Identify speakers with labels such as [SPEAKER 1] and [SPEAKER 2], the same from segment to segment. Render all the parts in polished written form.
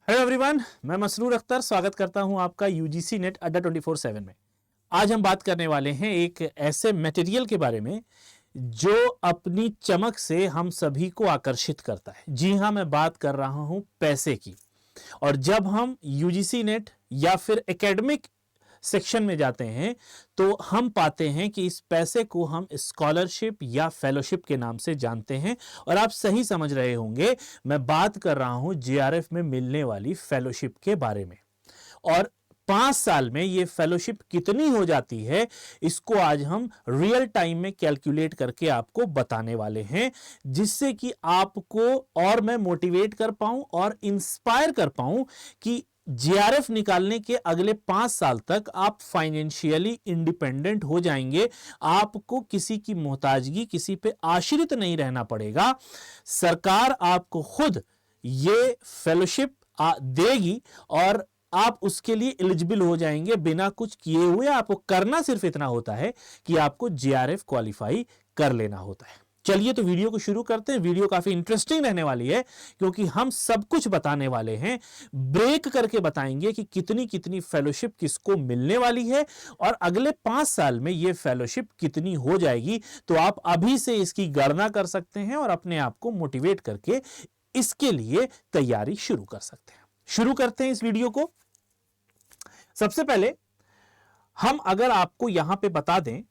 [SPEAKER 1] Hello everyone, मैं मसरूर अख्तर स्वागत करता हूं आपका यूजीसी नेट अड्डा 24/7 में। आज हम बात करने वाले हैं एक ऐसे मटेरियल के बारे में जो अपनी चमक से हम सभी को आकर्षित करता है। जी हां, मैं बात कर रहा हूं पैसे की। और जब हम यूजीसी नेट या फिर एकेडमिक सेक्शन में जाते हैं तो हम पाते हैं कि इस पैसे को हम स्कॉलरशिप या फेलोशिप के नाम से जानते हैं। और आप सही समझ रहे होंगे, मैं बात कर रहा हूं जेआरएफ में मिलने वाली फेलोशिप के बारे में। और 5 साल में ये फेलोशिप कितनी हो जाती है, इसको आज हम रियल टाइम में कैलकुलेट करके आपको बताने वाले हैं, जिससे कि आपको और मैं मोटिवेट कर पाऊं और इंस्पायर कर पाऊं कि जेआरएफ निकालने के अगले 5 साल तक आप फाइनेंशियली इंडिपेंडेंट हो जाएंगे। आपको किसी की मोहताजगी, किसी पे आश्रित नहीं रहना पड़ेगा। सरकार आपको खुद ये फेलोशिप देगी और आप उसके लिए एलिजिबल हो जाएंगे बिना कुछ किए हुए। आपको करना सिर्फ इतना होता है कि आपको जेआरएफ क्वालिफाई कर लेना होता है। चलिए तो वीडियो को शुरू करते हैं। वीडियो काफी इंटरेस्टिंग रहने वाली है क्योंकि हम सब कुछ बताने वाले हैं। ब्रेक करके बताएंगे कि कितनी कितनी फेलोशिप किसको मिलने वाली है और अगले 5 साल में यह फेलोशिप कितनी हो जाएगी। तो आप अभी से इसकी गणना कर सकते हैं और अपने आप को मोटिवेट करके इसके लिए तैयारी शुरू कर सकते हैं। शुरू करते हैं इस वीडियो को। सबसे पहले हम अगर आपको यहां पे बता दें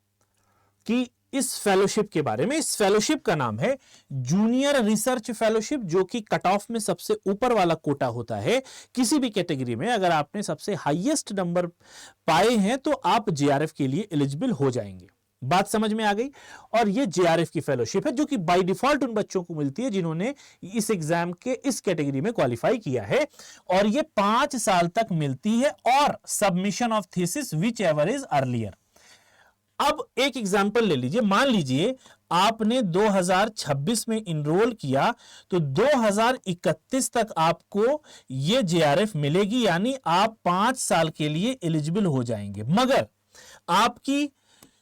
[SPEAKER 1] कि इस फेलोशिप के बारे में, इस फेलोशिप का नाम है जूनियर रिसर्च फेलोशिप, जो कि कट ऑफ में सबसे ऊपर वाला कोटा होता है। किसी भी कैटेगरी में अगर आपने सबसे हाईएस्ट नंबर पाए हैं तो आप जेआरएफ के लिए एलिजिबल हो जाएंगे। बात समझ में आ गई। और ये जेआरएफ की फेलोशिप है जो कि बाय डिफॉल्ट उन बच्चों को मिलती है जिन्होंने इस एग्जाम के इस कैटेगरी में क्वालिफाई किया है। और ये 5 साल तक मिलती है और submission of thesis which ever is earlier. अब एक एग्जांपल ले लीजिए। मान लीजिए आपने 2026 में इनरोल किया तो 2031 तक आपको ये जेआरएफ मिलेगी, यानी आप 5 साल के लिए एलिजिबल हो जाएंगे। मगर आपकी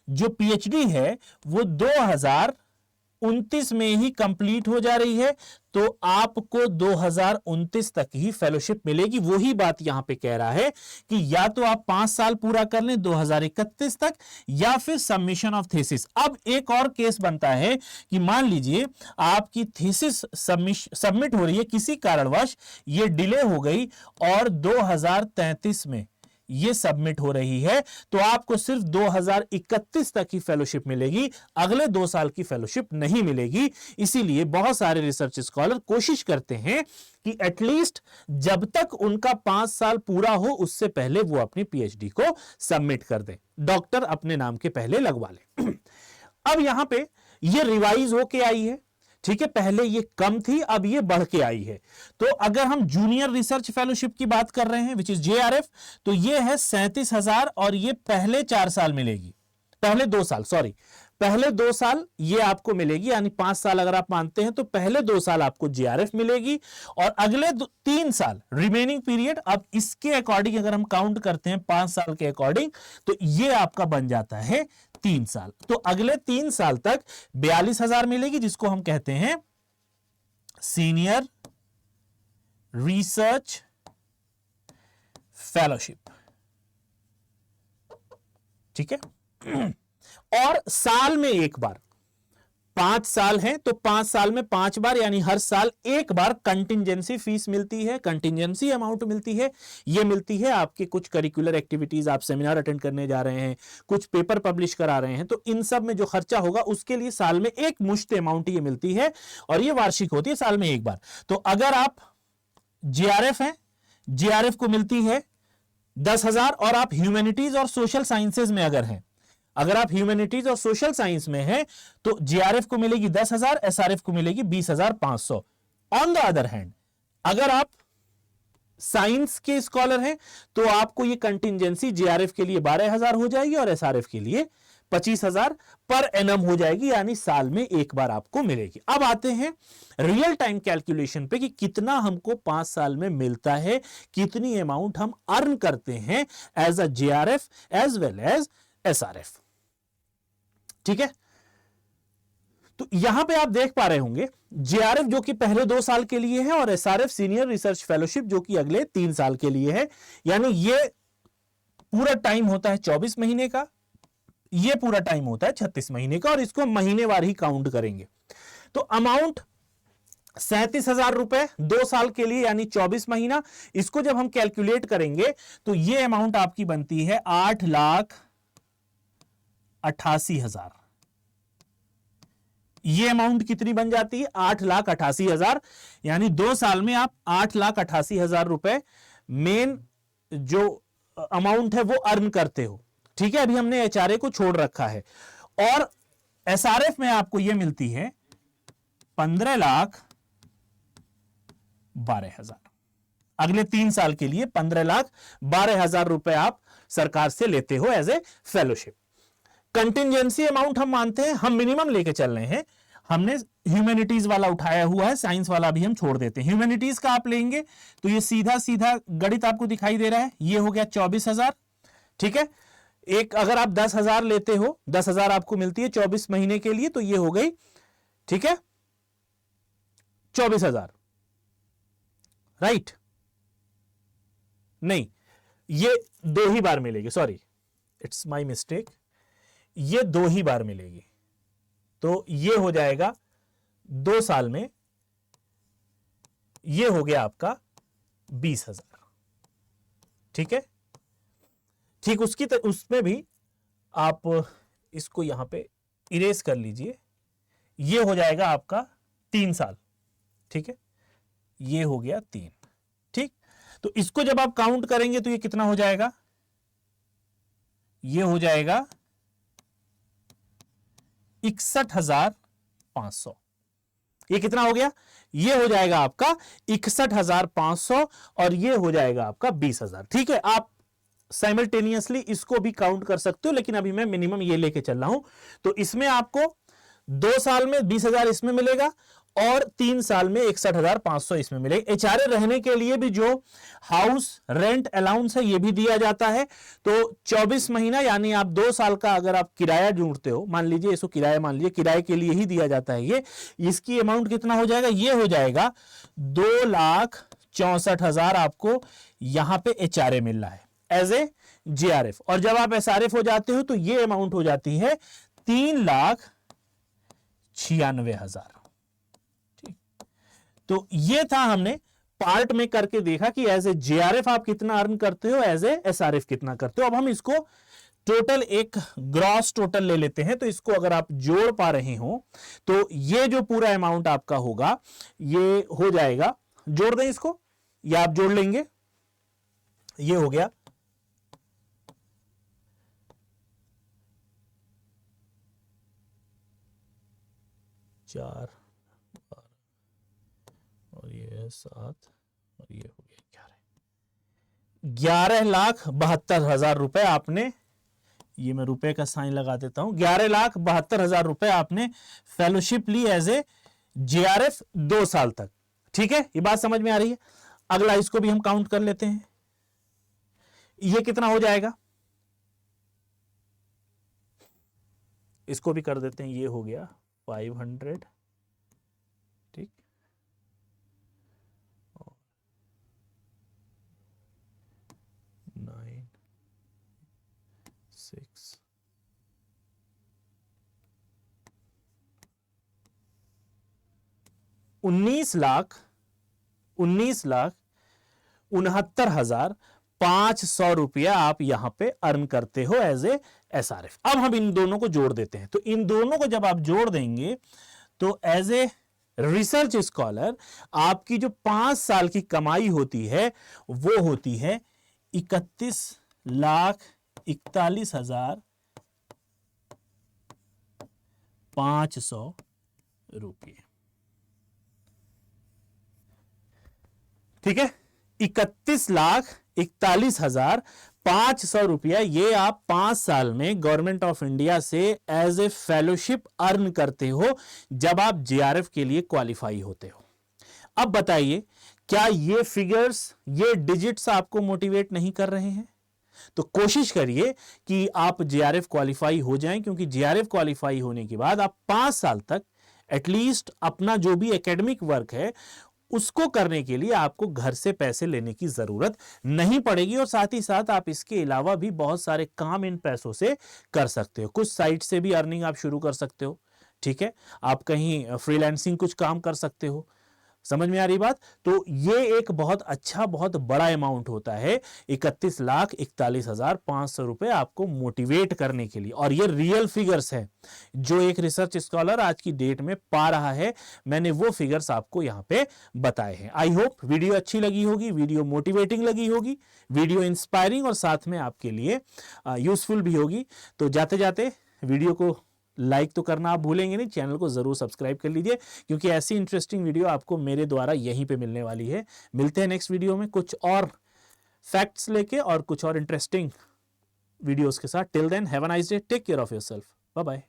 [SPEAKER 1] जो पीएचडी है वो 2029 में ही कंप्लीट हो जा रही है, तो आपको 2029 तक ही फेलोशिप मिलेगी। वही बात यहां पे कह रहा है कि या तो आप 5 साल पूरा कर लें 2031 तक, या फिर सबमिशन ऑफ थीसिस। अब एक और केस बनता है कि मान लीजिए आपकी थीसिस सबमिट हो रही है, किसी कारणवश ये डिले हो गई और 2033 में ये सबमिट हो रही है, तो आपको सिर्फ 2031 तक ही फेलोशिप मिलेगी, अगले 2 साल की फेलोशिप नहीं मिलेगी। इसीलिए बहुत सारे रिसर्च स्कॉलर कोशिश करते हैं कि एटलीस्ट जब तक उनका 5 साल पूरा हो उससे पहले वो अपनी पीएचडी को सबमिट कर दें, डॉक्टर अपने नाम के पहले लगवा लें। अब यहां पे ये रिवाइज होके आई है, ठीक है। पहले ये कम थी, अब ये बढ़ के आई है। तो अगर हम जूनियर रिसर्च फेलोशिप की बात कर रहे हैं विच इज जेआरएफ, तो ये है 37,000 और ये पहले 4 साल मिलेगी, पहले 2 साल, सॉरी, पहले 2 साल ये आपको मिलेगी। यानी 5 साल अगर आप मानते हैं तो पहले 2 साल आपको जेआरएफ मिलेगी और अगले 3 साल रिमेनिंग पीरियड। अब इसके अकॉर्डिंग अगर हम काउंट करते हैं 5 साल के अकॉर्डिंग, तो ये आपका बन जाता है 3 साल। तो अगले 3 साल तक 42,000 मिलेगी, जिसको हम कहते हैं सीनियर रिसर्च फेलोशिप, ठीक है। और साल में एक बार, 5 साल है तो 5 साल में 5 बार, यानी हर साल एक बार कंटिंजेंसी फीस मिलती है, कंटिंजेंसी अमाउंट मिलती है। ये मिलती है आपके कुछ करिकुलर एक्टिविटीज, आप सेमिनार अटेंड करने जा रहे हैं, कुछ पेपर पब्लिश करा रहे हैं, तो इन सब में जो खर्चा होगा उसके लिए साल में एक मुश्त अमाउंट ये मिलती है और ये वार्षिक होती है, साल में एक बार। तो अगर आप जेआरएफ हैं, जेआरएफ को मिलती है 10,000 और आप ह्यूमैनिटीज और सोशल साइंसेज में अगर आप ह्यूमैनिटीज और सोशल साइंस में हैं तो जेआरएफ को मिलेगी 10,000, एसआरएफ को मिलेगी 20,500। ऑन द अदर हैंड अगर आप साइंस के स्कॉलर हैं तो आपको ये कंटिंजेंसी जेआरएफ के लिए 12,000 हो जाएगी और एसआरएफ के लिए 25,000 पर एनम हो जाएगी, यानी साल में एक बार आपको मिलेगी। अब आते हैं रियल टाइम कैलकुलेशन पे कि कितना हमको 5 साल में मिलता है, कितनी अमाउंट हम अर्न करते हैं as a JRF as well as SRF, ठीक है। तो यहां पे आप देख पा रहे होंगे जेआरएफ जो कि पहले 2 साल के लिए है और एसआरएफ सीनियर रिसर्च फेलोशिप जो कि अगले 3 साल के लिए है, यानी ये पूरा टाइम होता है 24 महीने का, ये पूरा टाइम होता है 36 महीने का, और इसको महीनेवार ही काउंट करेंगे। तो अमाउंट 37,000 रुपए 2 साल के लिए यानी 24 महीना। इसको जब हम कैलकुलेट करेंगे तो ये अमाउंट आपकी बनती है 8,88,000। ये अमाउंट कितनी बन जाती है? 8,88,000, यानी 2 साल में आप 8,88,000 रुपए मेन जो अमाउंट है वो अर्न करते हो। ठीक है, अभी हमने एचआरए को छोड़ रखा है, और एसआरएफ में आपको ये मिलती है 15,12,000। अगले 3 साल के लिए 15,12,000 रुपए आप सरकार से लेते हो as a fellowship. Contingency amount हम मानते हैं, हम मिनिमम लेके चल रहे हैं। हमने ह्यूमैनिटीज वाला उठाया हुआ है, साइंस वाला भी हम छोड़ देते हैं। ह्यूमैनिटीज का आप लेंगे तो ये सीधा सीधा गणित आपको दिखाई दे रहा है, ये हो गया 24,000। ठीक है, एक अगर आप 10,000 लेते हो, 10,000 आपको मिलती है 24 महीने के लिए, तो ये हो गई, ठीक है, 24,000, राइट? नहीं, ये 2 ही बार मिलेगी, सॉरी इट्स माय मिस्टेक, ये 2 ही बार मिलेगी, तो ये हो जाएगा 2 साल में, ये हो गया आपका 20,000। ठीक है, ठीक उसमें भी आप इसको यहां पे इरेज कर लीजिए, ये हो जाएगा आपका 3 साल। ठीक है, ये हो गया 3। ठीक, तो इसको जब आप काउंट करेंगे तो ये कितना हो जाएगा? ये हो जाएगा 61,500। ये कितना हो गया? ये हो जाएगा आपका 61,500 और ये हो जाएगा आपका 20,000। ठीक है, आप साइमल्टेनियसली इसको भी काउंट कर सकते हो, लेकिन अभी मैं मिनिमम ये लेके चल रहा हूं। तो इसमें आपको 2 साल में 20,000 इसमें मिलेगा और 3 साल में 61,500 इसमें मिलेगा। एचआरए रहने के लिए भी जो हाउस रेंट अलाउंस है ये भी दिया जाता है। तो 24 महीना यानी आप 2 साल का अगर आप किराया जोड़ते हो, मान लीजिए इसको किराया मान लीजिए, किराए के लिए ही दिया जाता है ये, इसकी अमाउंट कितना हो जाएगा? ये हो जाएगा 2,64,000 आपको यहां पे एचआरए मिल रहा है एज ए जेआरएफ। और जब आप एसआरएफ हो जाते हो तो ये अमाउंट हो जाती है 3,96,000। तो ये था, हमने पार्ट में करके देखा कि एज ए जेआरएफ आप कितना अर्न करते हो, एज ए एसआरएफ कितना करते हो। अब हम इसको टोटल एक ग्रॉस टोटल ले लेते हैं। तो इसको अगर आप जोड़ पा रहे हो तो ये जो पूरा अमाउंट आपका होगा ये हो जाएगा, जोड़ दें इसको या आप जोड़ लेंगे, ये हो गया 4 और ये है 7 और ये हो गया 11,72,000 रुपए आपने, ये मैं रुपए का साइन लगा देता हूं, 11,72,000 रुपए आपने फेलोशिप ली एज ए जेआरएफ 2 साल तक। ठीक है, ये बात समझ में आ रही है? अगला इसको भी हम काउंट कर लेते हैं, ये कितना हो जाएगा? इसको भी कर देते हैं, ये हो गया 500। ठीक, 9 6 19,69,500 रुपया आप यहां पे अर्न करते हो एज ए एसआरएफ। अब हम इन दोनों को जोड़ देते हैं। तो इन दोनों को जब आप जोड़ देंगे तो एज ए रिसर्च स्कॉलर आपकी जो 5 साल की कमाई होती है वो होती है 31,41,500 रुपये। ठीक है, 31,41,500 रुपया ये आप 5 साल में गवर्नमेंट ऑफ इंडिया से एज ए फेलोशिप अर्न करते हो जब आप जेआरएफ के लिए क्वालिफाई होते हो। अब बताइए, क्या ये फिगर्स, ये डिजिट्स आपको मोटिवेट नहीं कर रहे हैं? तो कोशिश करिए कि आप जेआरएफ क्वालिफाई हो जाएं, क्योंकि जेआरएफ क्वालिफाई होने के बाद आप 5 साल तक एटलीस्ट अपना जो भी एकेडमिक वर्क है उसको करने के लिए आपको घर से पैसे लेने की जरूरत नहीं पड़ेगी, और साथ ही साथ आप इसके अलावा भी बहुत सारे काम इन पैसों से कर सकते हो। कुछ साइट से भी अर्निंग आप शुरू कर सकते हो, ठीक है, आप कहीं फ्रीलांसिंग कुछ काम कर सकते हो। समझ में आ रही बात? तो ये एक बहुत अच्छा, बहुत बड़ा अमाउंट होता है, 31,41,500 रुपए आपको मोटिवेट करने के लिए। और ये रियल फिगर्स है जो एक रिसर्च स्कॉलर आज की डेट में पा रहा है। मैंने वो फिगर्स आपको यहां पे बताए हैं। आई होप वीडियो अच्छी लगी होगी, वीडियो मोटिवेटिंग लगी होगी, वीडियो इंस्पायरिंग और साथ में आपके लिए यूजफुल भी होगी। तो जाते जाते वीडियो को लाइक तो करना आप भूलेंगे नहीं, चैनल को जरूर सब्सक्राइब कर लीजिए, क्योंकि ऐसी इंटरेस्टिंग वीडियो आपको मेरे द्वारा यहीं पे मिलने वाली है। मिलते हैं नेक्स्ट वीडियो में कुछ और फैक्ट्स लेके और कुछ और इंटरेस्टिंग वीडियोस के साथ। Till then have a nice day, take care of yourself, bye bye.